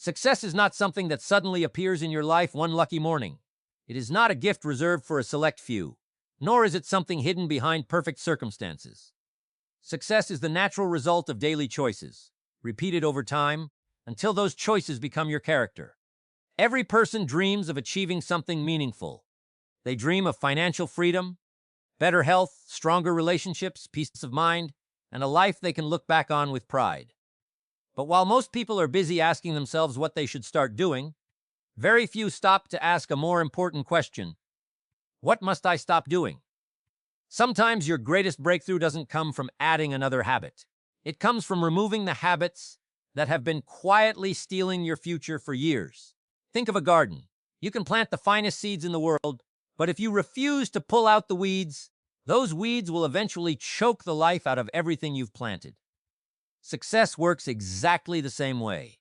Success is not something that suddenly appears in your life one lucky morning. It is not a gift reserved for a select few, nor is it something hidden behind perfect circumstances. Success is the natural result of daily choices, repeated over time, until those choices become your character. Every person dreams of achieving something meaningful. They dream of financial freedom, better health, stronger relationships, peace of mind, and a life they can look back on with pride. But while most people are busy asking themselves what they should start doing, very few stop to ask a more important question: what must I stop doing? Sometimes your greatest breakthrough doesn't come from adding another habit. It comes from removing the habits that have been quietly stealing your future for years. Think of a garden. You can plant the finest seeds in the world, but if you refuse to pull out the weeds, those weeds will eventually choke the life out of everything you've planted. Success works exactly the same way.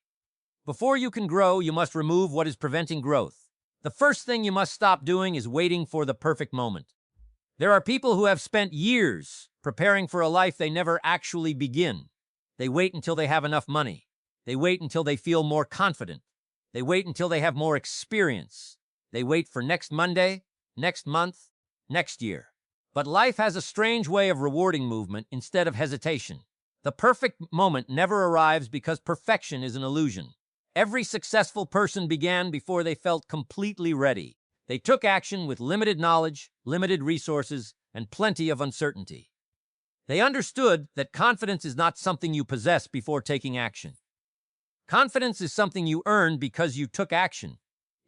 Before you can grow, you must remove what is preventing growth. The first thing you must stop doing is waiting for the perfect moment. There are people who have spent years preparing for a life they never actually begin. They wait until they have enough money. They wait until they feel more confident. They wait until they have more experience. They wait for next Monday, next month, next year. But life has a strange way of rewarding movement instead of hesitation. The perfect moment never arrives because perfection is an illusion. Every successful person began before they felt completely ready. They took action with limited knowledge, limited resources, and plenty of uncertainty. They understood that confidence is not something you possess before taking action. Confidence is something you earn because you took action.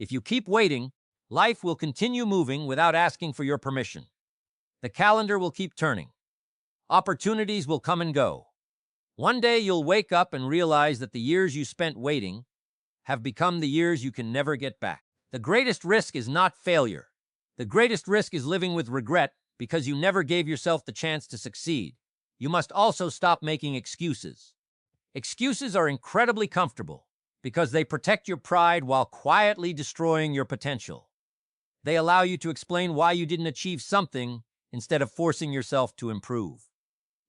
If you keep waiting, life will continue moving without asking for your permission. The calendar will keep turning. Opportunities will come and go. One day you'll wake up and realize that the years you spent waiting have become the years you can never get back. The greatest risk is not failure. The greatest risk is living with regret because you never gave yourself the chance to succeed. You must also stop making excuses. Excuses are incredibly comfortable because they protect your pride while quietly destroying your potential. They allow you to explain why you didn't achieve something instead of forcing yourself to improve.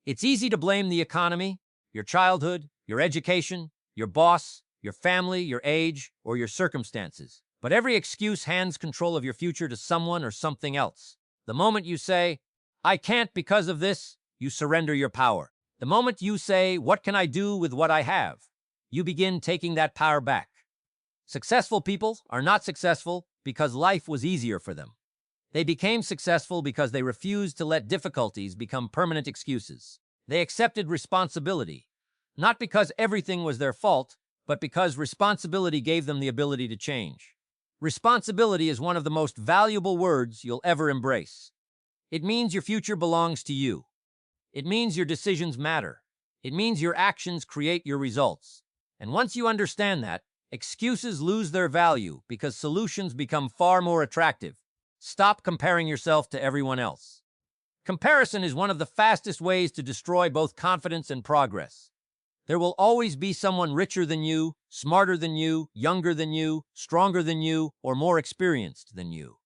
It's easy to blame the economy, your childhood, your education, your boss, your family, your age, or your circumstances. But every excuse hands control of your future to someone or something else. The moment you say, "I can't because of this," you surrender your power. The moment you say, "What can I do with what I have?" you begin taking that power back. Successful people are not successful because life was easier for them. They became successful because they refused to let difficulties become permanent excuses. They accepted responsibility, not because everything was their fault, but because responsibility gave them the ability to change. Responsibility is one of the most valuable words you'll ever embrace. It means your future belongs to you. It means your decisions matter. It means your actions create your results. And once you understand that, excuses lose their value because solutions become far more attractive. Stop comparing yourself to everyone else. Comparison is one of the fastest ways to destroy both confidence and progress. There will always be someone richer than you, smarter than you, younger than you, stronger than you, or more experienced than you.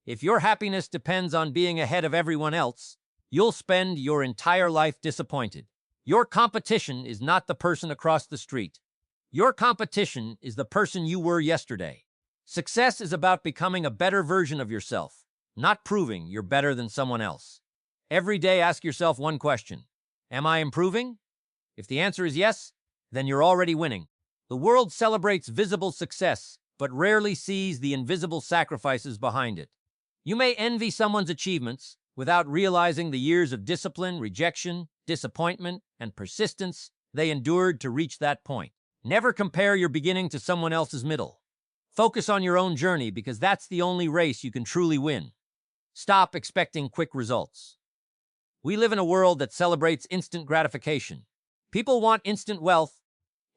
If your happiness depends on being ahead of everyone else, you'll spend your entire life disappointed. Your competition is not the person across the street. Your competition is the person you were yesterday. Success is about becoming a better version of yourself, not proving you're better than someone else. Every day ask yourself one question: am I improving? If the answer is yes, then you're already winning. The world celebrates visible success, but rarely sees the invisible sacrifices behind it. You may envy someone's achievements without realizing the years of discipline, rejection, disappointment, and persistence they endured to reach that point. Never compare your beginning to someone else's middle. Focus on your own journey because that's the only race you can truly win. Stop expecting quick results. We live in a world that celebrates instant gratification. People want instant wealth,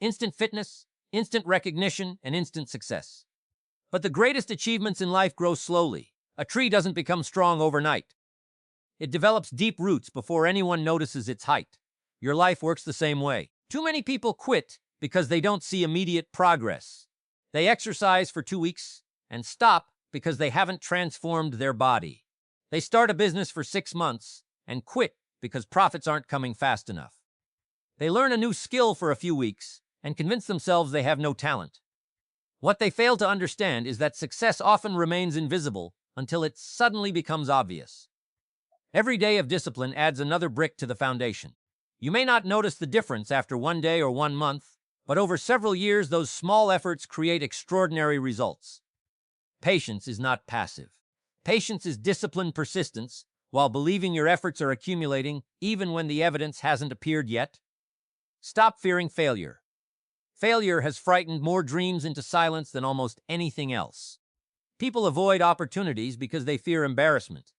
instant fitness, instant recognition, and instant success. But the greatest achievements in life grow slowly. A tree doesn't become strong overnight. It develops deep roots before anyone notices its height. Your life works the same way. Too many people quit because they don't see immediate progress. They exercise for 2 weeks and stop because they haven't transformed their body. They start a business for 6 months and quit because profits aren't coming fast enough. They learn a new skill for a few weeks and convince themselves they have no talent. What they fail to understand is that success often remains invisible until it suddenly becomes obvious. Every day of discipline adds another brick to the foundation. You may not notice the difference after one day or 1 month, but over several years, those small efforts create extraordinary results. Patience is not passive. Patience is disciplined persistence, while believing your efforts are accumulating even when the evidence hasn't appeared yet. Stop fearing failure. Failure has frightened more dreams into silence than almost anything else. People avoid opportunities because they fear embarrassment.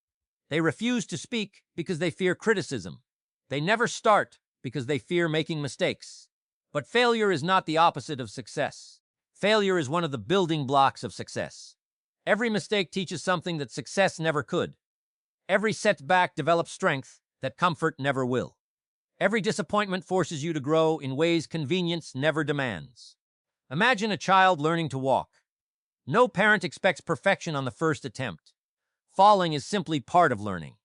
They refuse to speak because they fear criticism. They never start because they fear making mistakes. But failure is not the opposite of success. Failure is one of the building blocks of success. Every mistake teaches something that success never could. Every setback develops strength that comfort never will. Every disappointment forces you to grow in ways convenience never demands. Imagine a child learning to walk. No parent expects perfection on the first attempt. Falling is simply part of learning.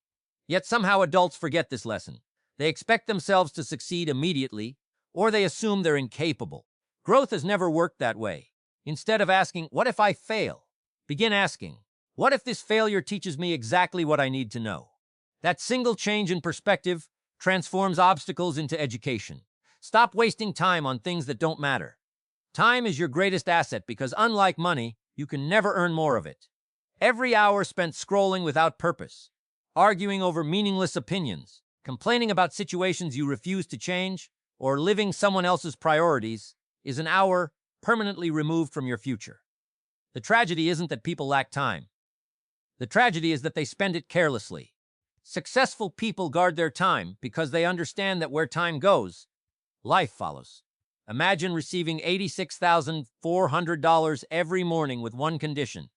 Yet somehow adults forget this lesson. They expect themselves to succeed immediately, or they assume they're incapable. Growth has never worked that way. Instead of asking, "What if I fail?" begin asking, "What if this failure teaches me exactly what I need to know?" That single change in perspective transforms obstacles into education. Stop wasting time on things that don't matter. Time is your greatest asset because, unlike money, you can never earn more of it. Every hour spent scrolling without purpose, arguing over meaningless opinions, complaining about situations you refuse to change, or living someone else's priorities is an hour permanently removed from your future. The tragedy isn't that people lack time. The tragedy is that they spend it carelessly. Successful people guard their time because they understand that where time goes, life follows. Imagine receiving $86,400 every morning with one condition.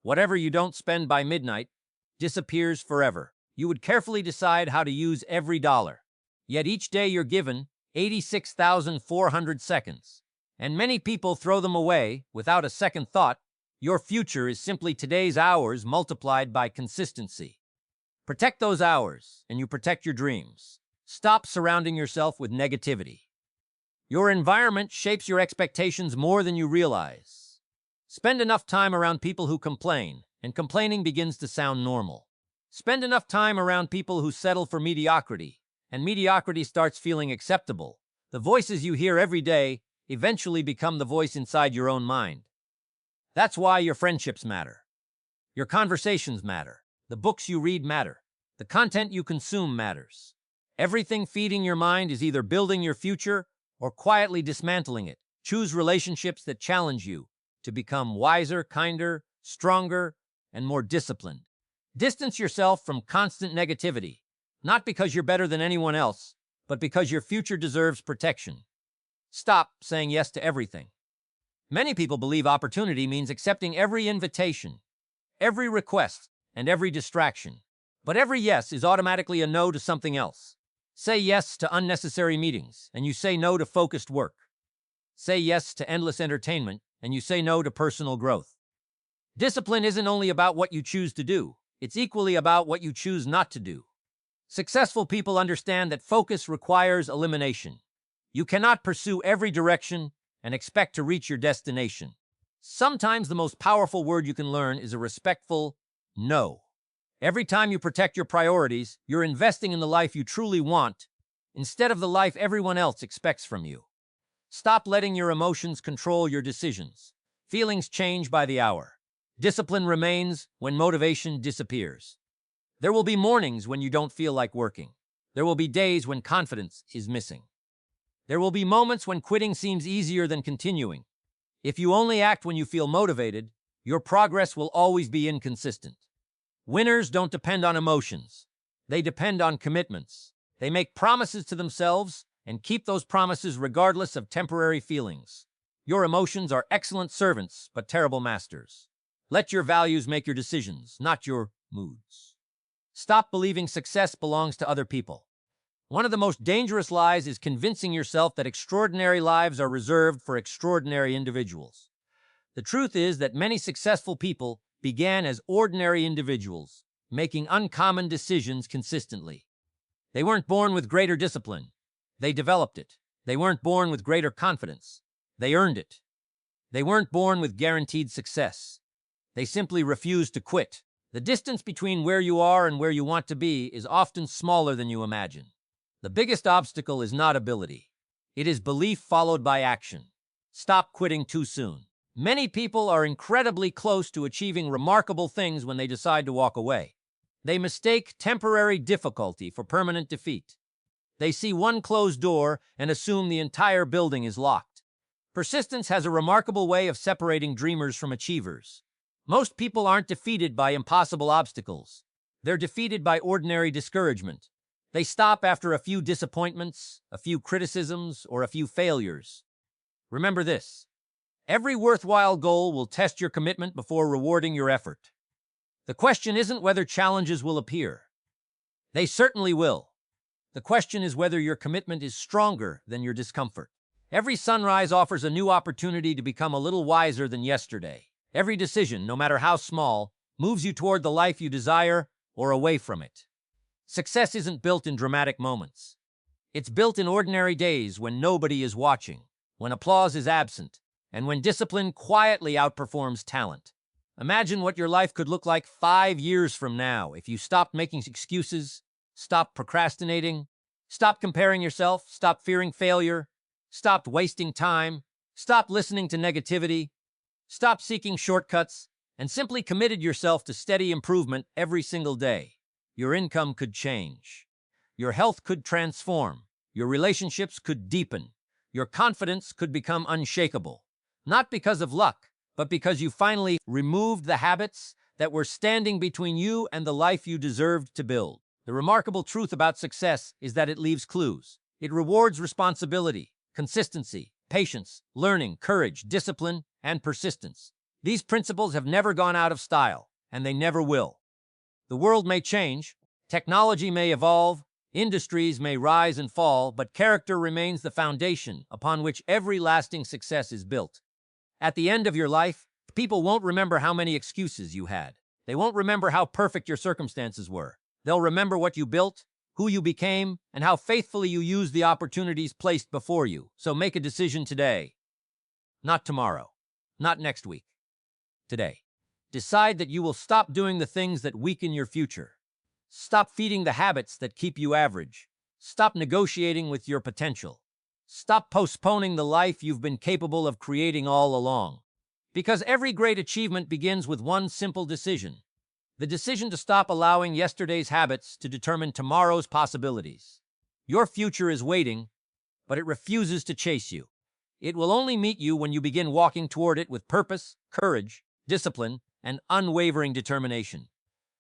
Whatever you don't spend by midnight disappears forever. You would carefully decide how to use every dollar. Yet each day you're given 86,400 seconds. And many people throw them away without a second thought. Your future is simply today's hours multiplied by consistency. Protect those hours, and you protect your dreams. Stop surrounding yourself with negativity. Your environment shapes your expectations more than you realize. Spend enough time around people who complain, and complaining begins to sound normal. Spend enough time around people who settle for mediocrity, and mediocrity starts feeling acceptable. The voices you hear every day eventually become the voice inside your own mind. That's why your friendships matter. Your conversations matter. The books you read matter. The content you consume matters. Everything feeding your mind is either building your future or quietly dismantling it. Choose relationships that challenge you to become wiser, kinder, stronger, and more disciplined. Distance yourself from constant negativity, not because you're better than anyone else, but because your future deserves protection. Stop saying yes to everything. Many people believe opportunity means accepting every invitation, every request, and every distraction. But every yes is automatically a no to something else. Say yes to unnecessary meetings, and you say no to focused work. Say yes to endless entertainment, and you say no to personal growth. Discipline isn't only about what you choose to do, it's equally about what you choose not to do. Successful people understand that focus requires elimination. You cannot pursue every direction and expect to reach your destination. Sometimes the most powerful word you can learn is a respectful no. Every time you protect your priorities, you're investing in the life you truly want instead of the life everyone else expects from you. Stop letting your emotions control your decisions. Feelings change by the hour. Discipline remains when motivation disappears. There will be mornings when you don't feel like working. There will be days when confidence is missing. There will be moments when quitting seems easier than continuing. If you only act when you feel motivated, your progress will always be inconsistent. Winners don't depend on emotions. They depend on commitments. They make promises to themselves and keep those promises regardless of temporary feelings. Your emotions are excellent servants, but terrible masters. Let your values make your decisions, not your moods. Stop believing success belongs to other people. One of the most dangerous lies is convincing yourself that extraordinary lives are reserved for extraordinary individuals. The truth is that many successful people began as ordinary individuals, making uncommon decisions consistently. They weren't born with greater discipline. They developed it. They weren't born with greater confidence. They earned it. They weren't born with guaranteed success. They simply refused to quit. The distance between where you are and where you want to be is often smaller than you imagine. The biggest obstacle is not ability. It is belief followed by action. Stop quitting too soon. Many people are incredibly close to achieving remarkable things when they decide to walk away. They mistake temporary difficulty for permanent defeat. They see one closed door and assume the entire building is locked. Persistence has a remarkable way of separating dreamers from achievers. Most people aren't defeated by impossible obstacles. They're defeated by ordinary discouragement. They stop after a few disappointments, a few criticisms, or a few failures. Remember this: every worthwhile goal will test your commitment before rewarding your effort. The question isn't whether challenges will appear. They certainly will. The question is whether your commitment is stronger than your discomfort. Every sunrise offers a new opportunity to become a little wiser than yesterday. Every decision, no matter how small, moves you toward the life you desire or away from it. Success isn't built in dramatic moments. It's built in ordinary days when nobody is watching, when applause is absent, and when discipline quietly outperforms talent. Imagine what your life could look like 5 years from now if you stopped making excuses, stopped procrastinating, stopped comparing yourself, stopped fearing failure, stopped wasting time, stopped listening to negativity, stopped seeking shortcuts, and simply committed yourself to steady improvement every single day. Your income could change. Your health could transform. Your relationships could deepen. Your confidence could become unshakable. Not because of luck, but because you finally removed the habits that were standing between you and the life you deserved to build. The remarkable truth about success is that it leaves clues. It rewards responsibility, consistency, patience, learning, courage, discipline, and persistence. These principles have never gone out of style, and they never will. The world may change, technology may evolve, industries may rise and fall, but character remains the foundation upon which every lasting success is built. At the end of your life, people won't remember how many excuses you had. They won't remember how perfect your circumstances were. They'll remember what you built, who you became, and how faithfully you used the opportunities placed before you. So make a decision today. Not tomorrow. Not next week. Today. Decide that you will stop doing the things that weaken your future. Stop feeding the habits that keep you average. Stop negotiating with your potential. Stop postponing the life you've been capable of creating all along. Because every great achievement begins with one simple decision. The decision to stop allowing yesterday's habits to determine tomorrow's possibilities. Your future is waiting, but it refuses to chase you. It will only meet you when you begin walking toward it with purpose, courage, discipline, and unwavering determination.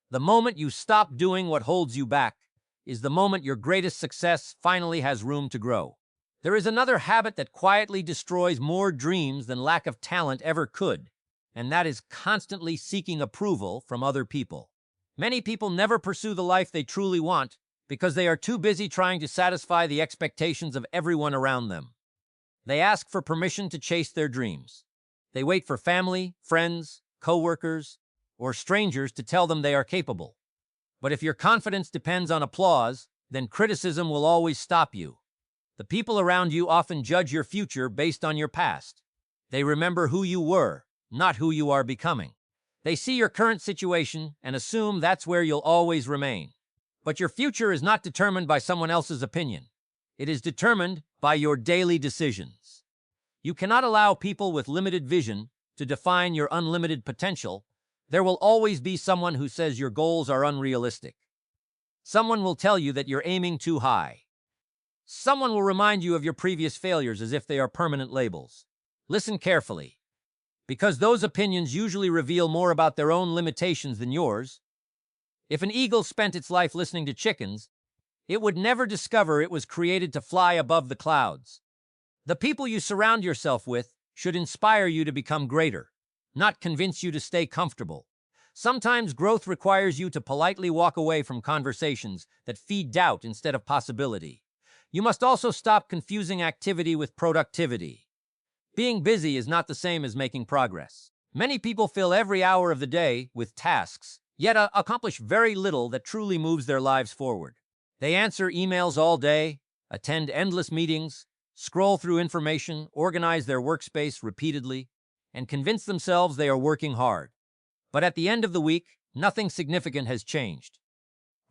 The moment you stop doing what holds you back is the moment your greatest success finally has room to grow. There is another habit that quietly destroys more dreams than lack of talent ever could, and that is constantly seeking approval from other people. Many people never pursue the life they truly want because they are too busy trying to satisfy the expectations of everyone around them. They ask for permission to chase their dreams. They wait for family, friends, coworkers, or strangers to tell them they are capable. But if your confidence depends on applause, then criticism will always stop you. The people around you often judge your future based on your past. They remember who you were, not who you are becoming. They see your current situation and assume that's where you'll always remain. But your future is not determined by someone else's opinion. It is determined by your daily decisions. You cannot allow people with limited vision to define your unlimited potential. There will always be someone who says your goals are unrealistic. Someone will tell you that you're aiming too high. Someone will remind you of your previous failures as if they are permanent labels. Listen carefully, because those opinions usually reveal more about their own limitations than yours. If an eagle spent its life listening to chickens, it would never discover it was created to fly above the clouds. The people you surround yourself with should inspire you to become greater, not convince you to stay comfortable. Sometimes growth requires you to politely walk away from conversations that feed doubt instead of possibility. You must also stop confusing activity with productivity. Being busy is not the same as making progress. Many people fill every hour of the day with tasks, yet accomplish very little that truly moves their lives forward. They answer emails all day, attend endless meetings, scroll through information, organize their workspace repeatedly, and convince themselves they are working hard. But at the end of the week, nothing significant has changed.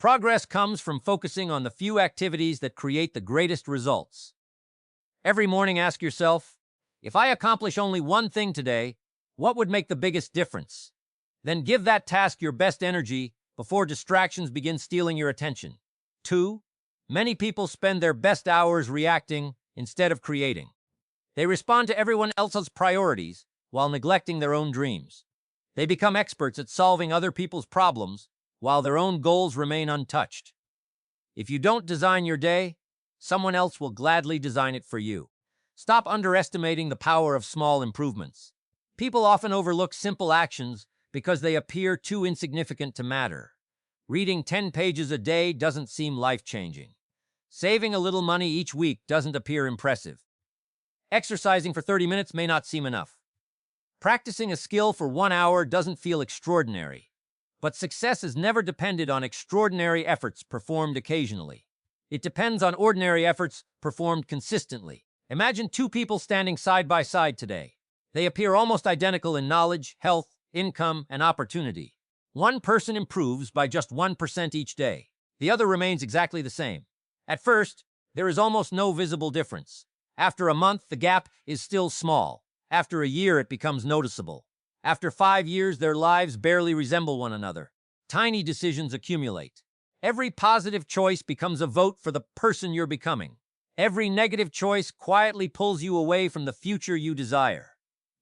Progress comes from focusing on the few activities that create the greatest results. Every morning, ask yourself, if I accomplish only one thing today, what would make the biggest difference? Then give that task your best energy before distractions begin stealing your attention. 2. Many people spend their best hours reacting instead of creating. They respond to everyone else's priorities while neglecting their own dreams. They become experts at solving other people's problems while their own goals remain untouched. If you don't design your day, someone else will gladly design it for you. Stop underestimating the power of small improvements. People often overlook simple actions because they appear too insignificant to matter. Reading 10 pages a day doesn't seem life-changing. Saving a little money each week doesn't appear impressive. Exercising for 30 minutes may not seem enough. Practicing a skill for 1 hour doesn't feel extraordinary. But success is never depended on extraordinary efforts performed occasionally. It depends on ordinary efforts performed consistently. Imagine two people standing side by side today. They appear almost identical in knowledge, health, income, and opportunity. One person improves by just 1% each day. The other remains exactly the same. At first, there is almost no visible difference. After a month, the gap is still small. After a year, it becomes noticeable. After 5 years, their lives barely resemble one another. Tiny decisions accumulate. Every positive choice becomes a vote for the person you're becoming. Every negative choice quietly pulls you away from the future you desire.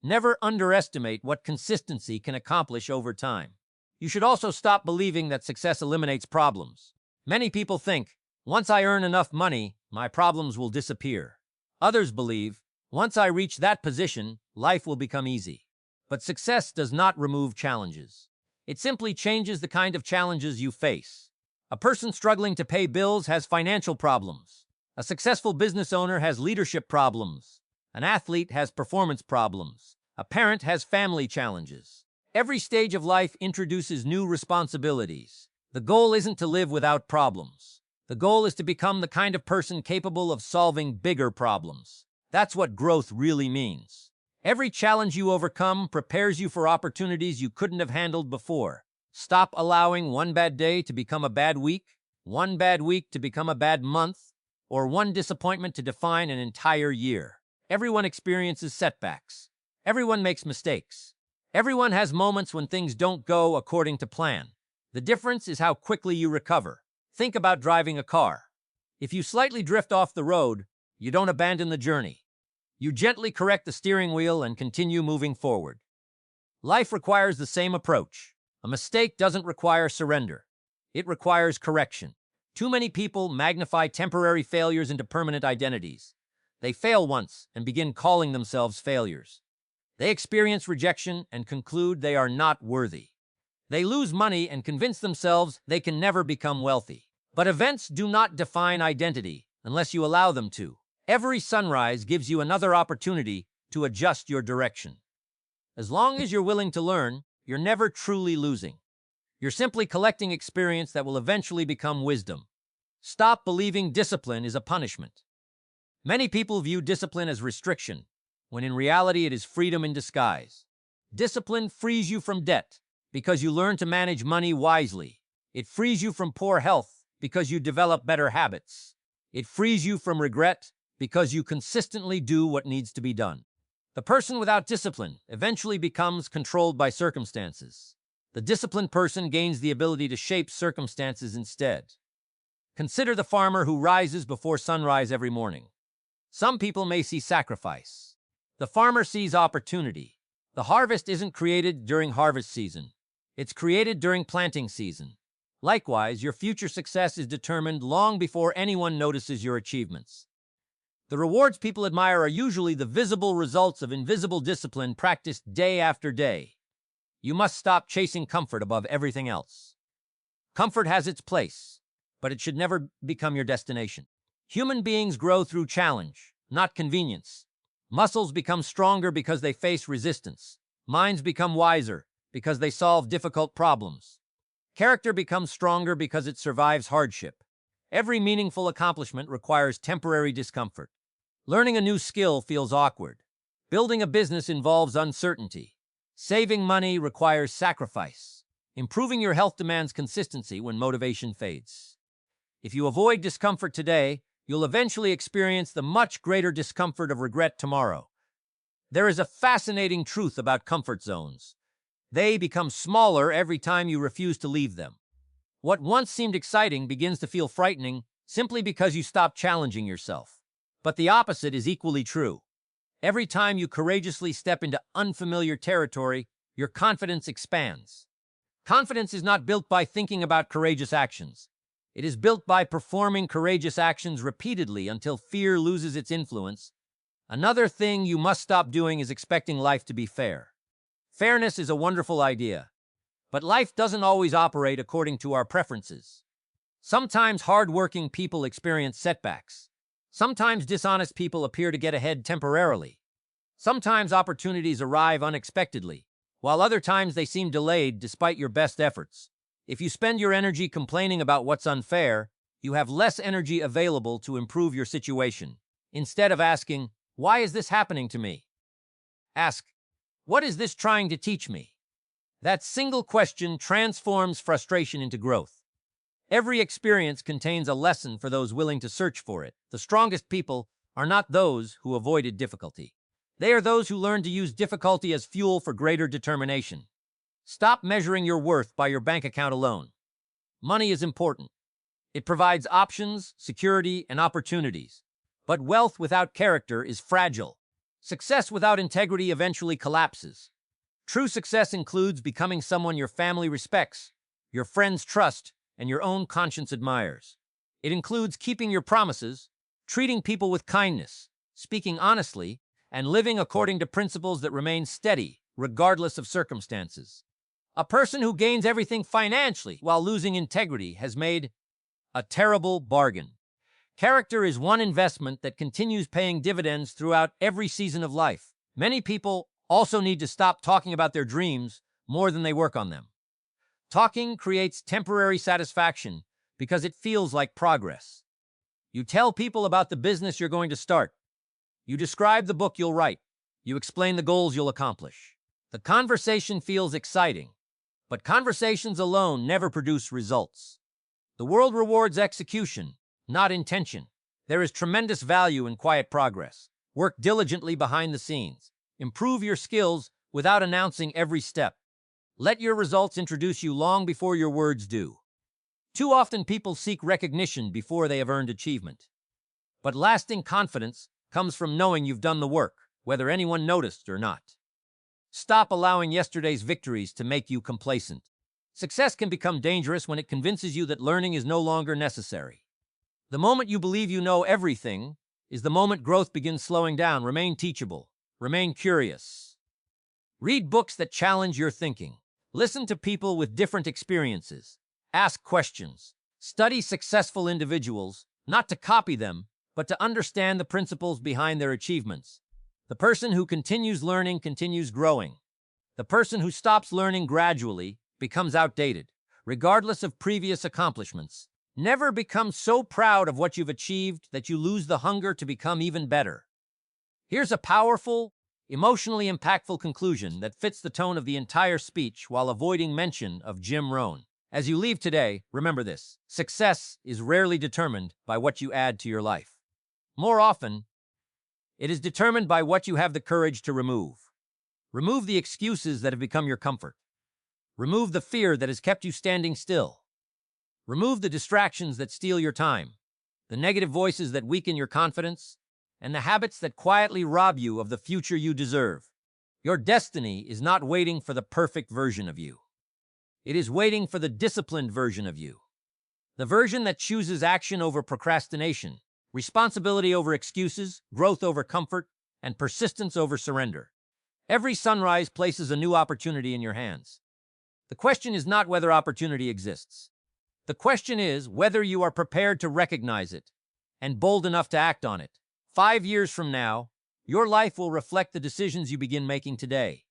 Never underestimate what consistency can accomplish over time. You should also stop believing that success eliminates problems. Many people think, once I earn enough money, my problems will disappear. Others believe, once I reach that position, life will become easy. But success does not remove challenges. It simply changes the kind of challenges you face. A person struggling to pay bills has financial problems. A successful business owner has leadership problems. An athlete has performance problems. A parent has family challenges. Every stage of life introduces new responsibilities. The goal isn't to live without problems. The goal is to become the kind of person capable of solving bigger problems. That's what growth really means. Every challenge you overcome prepares you for opportunities you couldn't have handled before. Stop allowing one bad day to become a bad week, one bad week to become a bad month, or one disappointment to define an entire year. Everyone experiences setbacks. Everyone makes mistakes. Everyone has moments when things don't go according to plan. The difference is how quickly you recover. Think about driving a car. If you slightly drift off the road, you don't abandon the journey. You gently correct the steering wheel and continue moving forward. Life requires the same approach. A mistake doesn't require surrender. It requires correction. Too many people magnify temporary failures into permanent identities. They fail once and begin calling themselves failures. They experience rejection and conclude they are not worthy. They lose money and convince themselves they can never become wealthy. But events do not define identity unless you allow them to. Every sunrise gives you another opportunity to adjust your direction. As long as you're willing to learn, you're never truly losing. You're simply collecting experience that will eventually become wisdom. Stop believing discipline is a punishment. Many people view discipline as restriction, when in reality it is freedom in disguise. Discipline frees you from debt because you learn to manage money wisely. It frees you from poor health because you develop better habits. It frees you from regret because you consistently do what needs to be done. The person without discipline eventually becomes controlled by circumstances. The disciplined person gains the ability to shape circumstances instead. Consider the farmer who rises before sunrise every morning. Some people may see sacrifice. The farmer sees opportunity. The harvest isn't created during harvest season. It's created during planting season. Likewise, your future success is determined long before anyone notices your achievements. The rewards people admire are usually the visible results of invisible discipline practiced day after day. You must stop chasing comfort above everything else. Comfort has its place, but it should never become your destination. Human beings grow through challenge, not convenience. Muscles become stronger because they face resistance. Minds become wiser because they solve difficult problems. Character becomes stronger because it survives hardship. Every meaningful accomplishment requires temporary discomfort. Learning a new skill feels awkward, Building a business involves uncertainty. Saving money requires sacrifice. Improving your health demands consistency when motivation fades. If you avoid discomfort today, you'll eventually experience the much greater discomfort of regret tomorrow. There is a fascinating truth about comfort zones. They become smaller every time you refuse to leave them. What once seemed exciting begins to feel frightening simply because you stop challenging yourself. But the opposite is equally true. Every time you courageously step into unfamiliar territory, your confidence expands. Confidence is not built by thinking about courageous actions. It is built by performing courageous actions repeatedly until fear loses its influence. Another thing you must stop doing is expecting life to be fair. Fairness is a wonderful idea, but life doesn't always operate according to our preferences. Sometimes hard-working people experience setbacks. Sometimes dishonest people appear to get ahead temporarily. Sometimes opportunities arrive unexpectedly, while other times they seem delayed despite your best efforts. If you spend your energy complaining about what's unfair, you have less energy available to improve your situation. Instead of asking, "Why is this happening to me?" ask, "What is this trying to teach me?" That single question transforms frustration into growth. Every experience contains a lesson for those willing to search for it. The strongest people are not those who avoided difficulty. They are those who learn to use difficulty as fuel for greater determination. Stop measuring your worth by your bank account alone. Money is important. It provides options, security, and opportunities. But wealth without character is fragile. Success without integrity eventually collapses. True success includes becoming someone your family respects, your friends trust, and your own conscience admires. It includes keeping your promises, treating people with kindness, speaking honestly, and living according to principles that remain steady, regardless of circumstances. A person who gains everything financially while losing integrity has made a terrible bargain. Character is one investment that continues paying dividends throughout every season of life. Many people also need to stop talking about their dreams more than they work on them. Talking creates temporary satisfaction because it feels like progress. You tell people about the business you're going to start. You describe the book you'll write. You explain the goals you'll accomplish. The conversation feels exciting, but conversations alone never produce results. The world rewards execution, not intention. There is tremendous value in quiet progress. Work diligently behind the scenes. Improve your skills without announcing every step. Let your results introduce you long before your words do. Too often people seek recognition before they have earned achievement. But lasting confidence comes from knowing you've done the work, whether anyone noticed or not. Stop allowing yesterday's victories to make you complacent. Success can become dangerous when it convinces you that learning is no longer necessary. The moment you believe you know everything is the moment growth begins slowing down. Remain teachable. Remain curious. Read books that challenge your thinking. Listen to people with different experiences. Ask questions. Study successful individuals, not to copy them, but to understand the principles behind their achievements. The person who continues learning continues growing. The person who stops learning gradually becomes outdated, regardless of previous accomplishments. Never become so proud of what you've achieved that you lose the hunger to become even better. Here's a powerful, emotionally impactful conclusion that fits the tone of the entire speech while avoiding mention of Jim Rohn. As you leave today, remember this: success is rarely determined by what you add to your life. More often, it is determined by what you have the courage to remove. Remove the excuses that have become your comfort. Remove the fear that has kept you standing still. Remove the distractions that steal your time, the negative voices that weaken your confidence, and the habits that quietly rob you of the future you deserve. Your destiny is not waiting for the perfect version of you. It is waiting for the disciplined version of you. The version that chooses action over procrastination, responsibility over excuses, growth over comfort, and persistence over surrender. Every sunrise places a new opportunity in your hands. The question is not whether opportunity exists. The question is whether you are prepared to recognize it and bold enough to act on it. 5 years from now, your life will reflect the decisions you begin making today.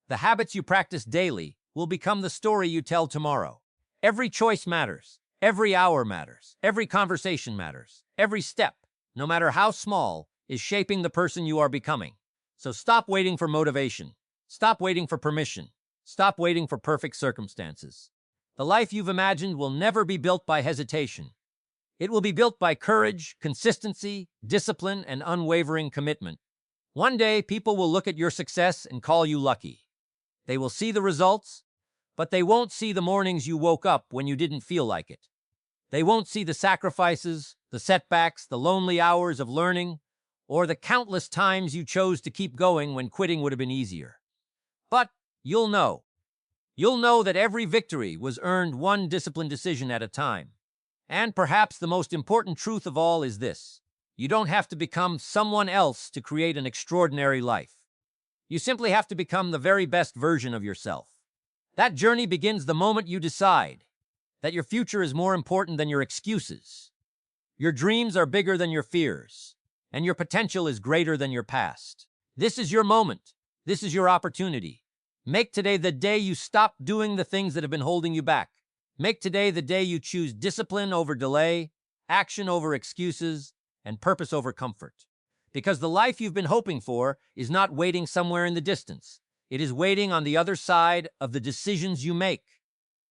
The habits you practice daily will become the story you tell tomorrow. Every choice matters. Every hour matters. Every conversation matters. Every step, no matter how small, is shaping the person you are becoming. So stop waiting for motivation. Stop waiting for permission. Stop waiting for perfect circumstances. The life you've imagined will never be built by hesitation. It will be built by courage, consistency, discipline, and unwavering commitment. One day, people will look at your success and call you lucky. They will see the results, but they won't see the mornings you woke up when you didn't feel like it. They won't see the sacrifices, the setbacks, the lonely hours of learning, or the countless times you chose to keep going when quitting would have been easier. But you'll know. You'll know that every victory was earned one disciplined decision at a time. And perhaps the most important truth of all is this: you don't have to become someone else to create an extraordinary life. You simply have to become the very best version of yourself. That journey begins the moment you decide that your future is more important than your excuses. Your dreams are bigger than your fears, and your potential is greater than your past. This is your moment. This is your opportunity. Make today the day you stop doing the things that have been holding you back. Make today the day you choose discipline over delay, action over excuses, and purpose over comfort. Because the life you've been hoping for is not waiting somewhere in the distance. It is waiting on the other side of the decisions you make,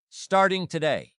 starting today.